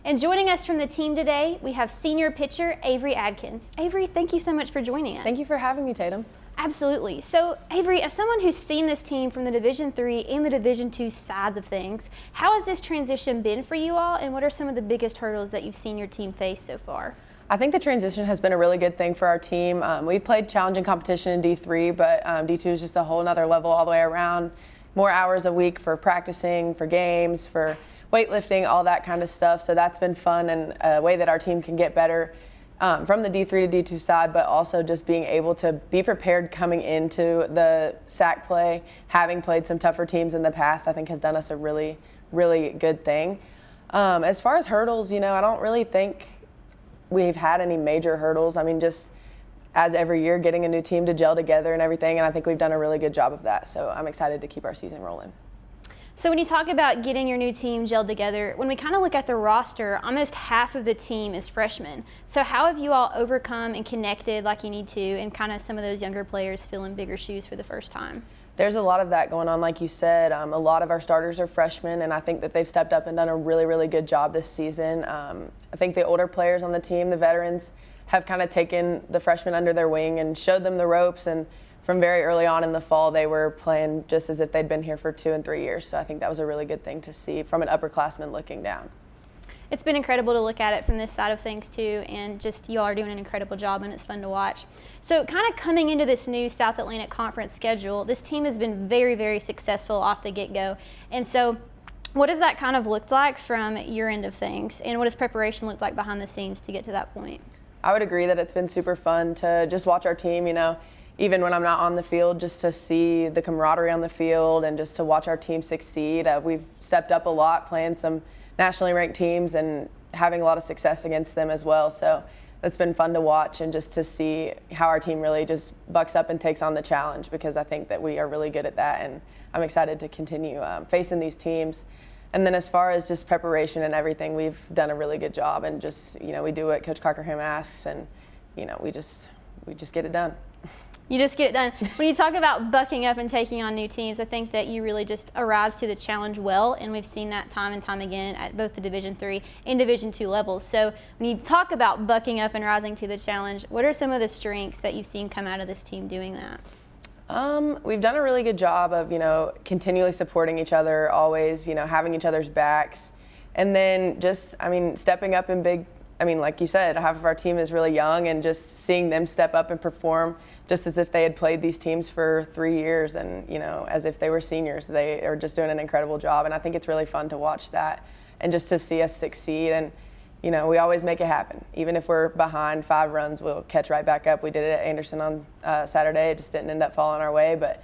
And joining us from the team today, we have senior pitcher Avery Adkins. Avery, thank you so much for joining us. Thank you for having me, Tatum. Absolutely. So, Avery, as someone who's seen this team from the Division III and the Division II sides of things, how has this transition been for you all, and what are some of the biggest hurdles that you've seen your team face so far? I think the transition has been a really good thing for our team. We've played challenging competition in D3, but D2 is just a whole nother level all the way around. More hours a week for practicing, for games, for weightlifting, all that kind of stuff. So that's been fun and a way that our team can get better from the D3 to D2 side, but also just being able to be prepared coming into the SAC play, having played some tougher teams in the past, I think has done us a really, really good thing. As far as hurdles, I don't really think we've had any major hurdles. I mean, just as every year getting a new team to gel together and everything, and I think we've done a really good job of that. So I'm excited to keep our season rolling. So when you talk about getting your new team gelled together, when we kind of look at the roster, almost half of the team is freshmen. So how have you all overcome and connected like you need to, and kind of some of those younger players filling bigger shoes for the first time? There's a lot of that going on, like you said. A lot of our starters are freshmen, and I think that they've stepped up and done a really, really good job this season. I think the older players on the team, the veterans, have kind of taken the freshmen under their wing and showed them the ropes, and from very early on in the fall, they were playing just as if they'd been here for 2 and 3 years. So I think that was a really good thing to see from an upperclassman looking down. It's been incredible to look at it from this side of things too, and just you all are doing an incredible job, and it's fun to watch. So kind of coming into this new South Atlantic Conference schedule, this team has been very, very successful off the get-go. And so what does that kind of look like from your end of things, and what does preparation look like behind the scenes to get to that point? I would agree that it's been super fun to just watch our team, even when I'm not on the field, just to see the camaraderie on the field and just to watch our team succeed. We've stepped up a lot playing some nationally ranked teams and having a lot of success against them as well. So it's been fun to watch and just to see how our team really just bucks up and takes on the challenge, because I think that we are really good at that, and I'm excited to continue facing these teams. And then as far as just preparation and everything, we've done a really good job, and just, we do what Coach Cockerham asks, and, we just get it done. You just get it done. When you talk about bucking up and taking on new teams, I think that you really just arise to the challenge well, and we've seen that time and time again at both the Division III and Division II levels. So when you talk about bucking up and rising to the challenge, what are some of the strengths that you've seen come out of this team doing that? We've done a really good job of, continually supporting each other, always, having each other's backs, and then just, stepping up in big. Like you said, half of our team is really young, and just seeing them step up and perform just as if they had played these teams for 3 years, and as if they were seniors. They are just doing an incredible job, and I think it's really fun to watch that and just to see us succeed. And we always make it happen. Even if we're behind 5 runs, we'll catch right back up. We did it at Anderson on Saturday. It just didn't end up falling our way, but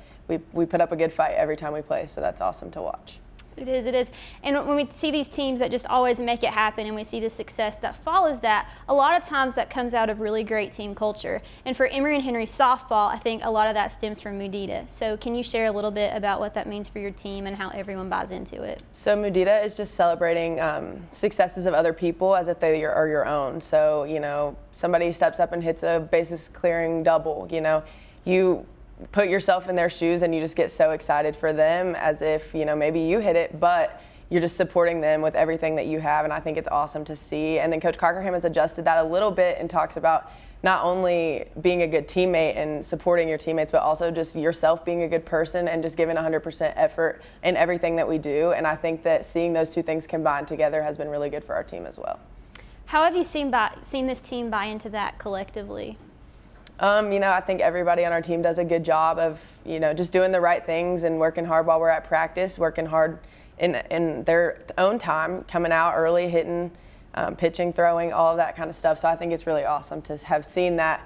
we put up a good fight every time we play, so that's awesome to watch. It is. And when we see these teams that just always make it happen, and we see the success that follows that, a lot of times that comes out of really great team culture. And for Emory Henry Softball, I think a lot of that stems from Mudita. So can you share a little bit about what that means for your team and how everyone buys into it? So Mudita is just celebrating successes of other people as if they are your own. So, somebody steps up and hits a bases clearing double, you put yourself in their shoes and you just get so excited for them as if, maybe you hit it, but you're just supporting them with everything that you have, and I think it's awesome to see. And then Coach Cockerham has adjusted that a little bit and talks about not only being a good teammate and supporting your teammates, but also just yourself being a good person and just giving 100% effort in everything that we do. And I think that seeing those two things combined together has been really good for our team as well. How have you seen this team buy into that collectively? I think everybody on our team does a good job of, just doing the right things and working hard while we're at practice, working hard in their own time, coming out early, hitting, pitching, throwing, all of that kind of stuff. So I think it's really awesome to have seen that,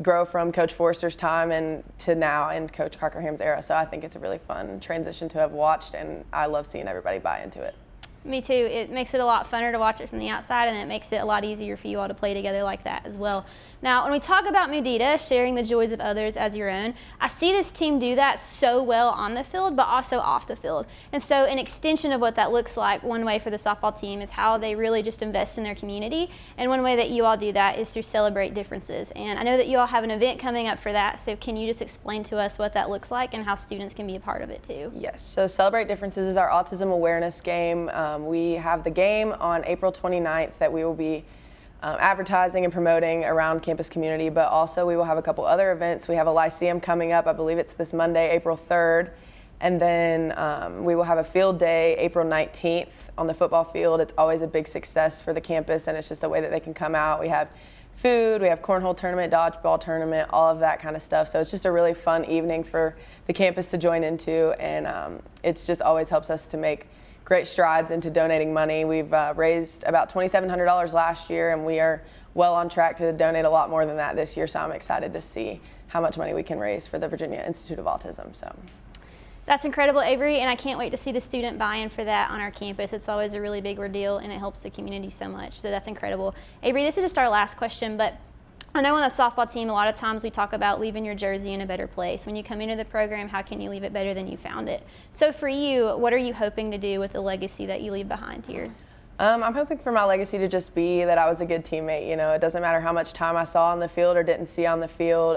grow from Coach Forster's time and to now in Coach Cockerham's era. So I think it's a really fun transition to have watched, and I love seeing everybody buy into it. Me too. It makes it a lot funner to watch it from the outside, and it makes it a lot easier for you all to play together like that as well. Now, when we talk about Mudita, sharing the joys of others as your own, I see this team do that so well on the field, but also off the field. And so an extension of what that looks like, one way for the softball team is how they really just invest in their community. And one way that you all do that is through Celebrate Differences. And I know that you all have an event coming up for that, so can you just explain to us what that looks like and how students can be a part of it too? Yes, so Celebrate Differences is our autism awareness game. We have the game on April 29th that we will be advertising and promoting around campus community, but also we will have a couple other events. We have a Lyceum coming up. I believe it's this Monday, April 3rd. And then we will have a field day April 19th on the football field. It's always a big success for the campus, and it's just a way that they can come out. We have food, we have cornhole tournament, dodgeball tournament, all of that kind of stuff. So it's just a really fun evening for the campus to join into, and it just always helps us to make great strides into donating money. We've raised about $2,700 last year, and we are well on track to donate a lot more than that this year, so I'm excited to see how much money we can raise for the Virginia Institute of Autism. So. That's incredible, Avery, and I can't wait to see the student buy-in for that on our campus. It's always a really big ordeal, and it helps the community so much, so that's incredible. Avery, this is just our last question, but I know on the softball team, a lot of times we talk about leaving your jersey in a better place. When you come into the program, how can you leave it better than you found it? So for you, what are you hoping to do with the legacy that you leave behind here? I'm hoping for my legacy to just be that I was a good teammate. You know, it doesn't matter how much time I saw on the field or didn't see on the field.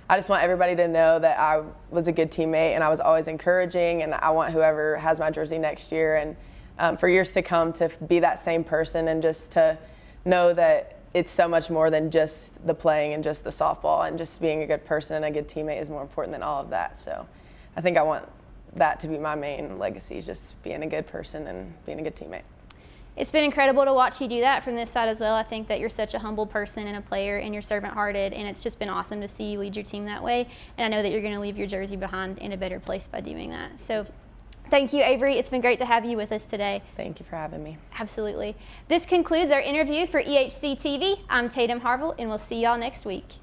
I just want everybody to know that I was a good teammate and I was always encouraging, and I want whoever has my jersey next year and for years to come to be that same person, and just to know that it's so much more than just the playing and just the softball, and just being a good person and a good teammate is more important than all of that. So I think I want that to be my main legacy, is just being a good person and being a good teammate. It's been incredible to watch you do that from this side as well. I think that you're such a humble person and a player, and you're servant-hearted, and it's just been awesome to see you lead your team that way. And I know that you're going to leave your jersey behind in a better place by doing that. So thank you, Avery. It's been great to have you with us today. Thank you for having me. Absolutely. This concludes our interview for EHC-TV. I'm Tatum Harvel, and we'll see y'all next week.